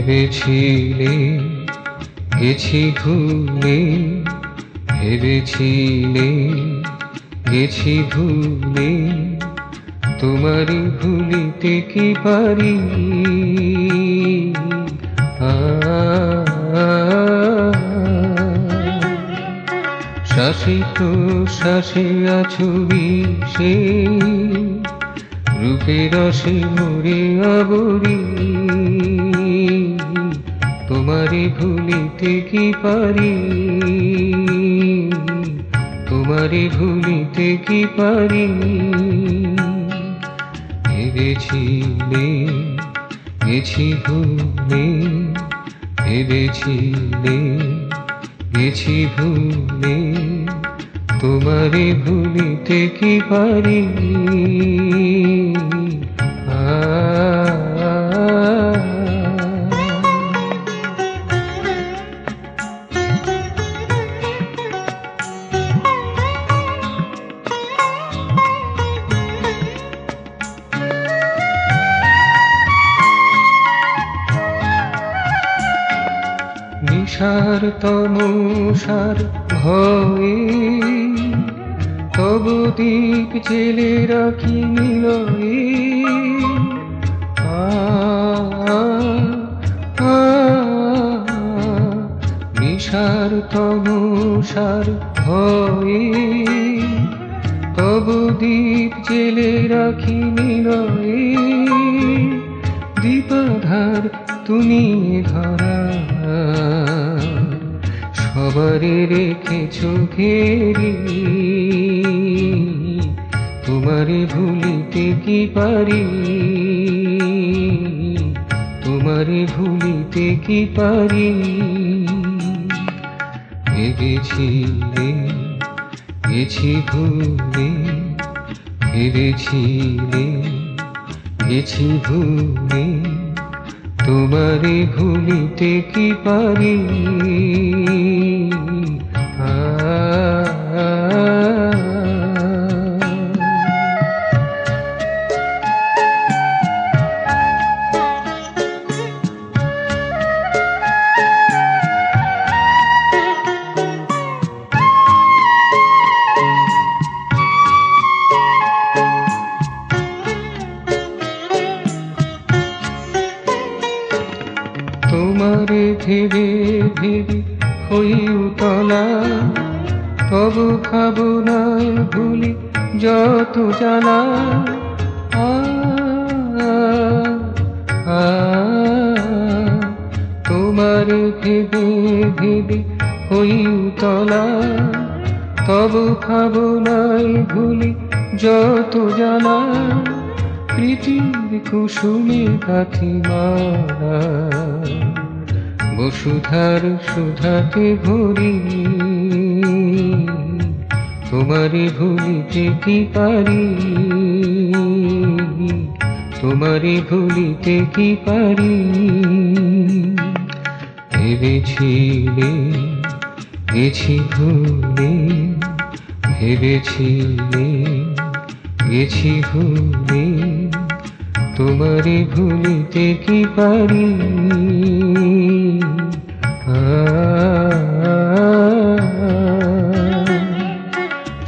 ভেবেছিলে গেছি ভুলে, ভেবেছিলে গেছি ভুলে, তোমারই ভুলিতে কি পারি? শ্বাসে প্রশ্বাসে আছো মিশে, রূপে রসে মোরে আবরি, তোমারে ভুলিতে কি পারি? তোমারে ভুলিতে কি পারি? ভেবেছিলে গেছি ভুলে, ভেবেছিলে গেছি ভুলে, তোমারে ভুলিতে কি পারি? নিশার তমসার ভয়ে তবু দীপ জেলে রাখি নিলয়ে। নিশার তমসার ভয়ে তবু দীপ জেলে রাখি নিলয়ে। দীপাধার তুমি ধরা সবারে রেখেছো ঘেরি, তোমারে ভুলিতে কি পারি? তোমারে ভুলিতে কি পারি? ভেবেছিলে গেছি ভুলে, ভেবেছিলে গেছি ভুলে, তোমারে ভুলিতে কি পারি? তোমারে ভেবে ভেবে হই উতলা, তবু ভাবনায় ভুলি যত জ্বালা। তোমারে ভেবে ভেবে হই উতলা, তবু ভাবনায় ভুলি যত জ্বালা। প্রীতির কুসুমে কাঠি মারা বসুধার সুধাতে ভরি, তোমারে ভুলিতে কি পারি? তোমারে ভুলিতে কি পারি? ভেবেছিলে গেছি ভুলে, ভেবেছিলে গেছি ভুলে, তোমারে ভুলিতে কি পারি?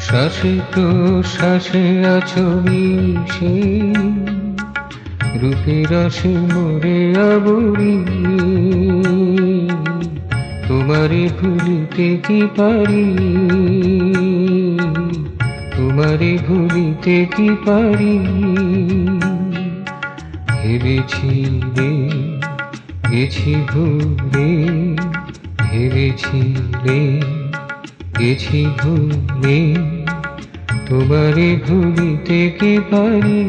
শ্বাসে প্রশ্বাসে আছো মিশে, রূপে রসে মোরে আবরি, তোমারে ভুলিতে কি পারি? তোমারে ভুলিতে কি পারি? ভেবেছিলে গেছি ভুলে, ভেবেছিলে গেছি ভুলে, তোমারে ভুলিতে কি পারি?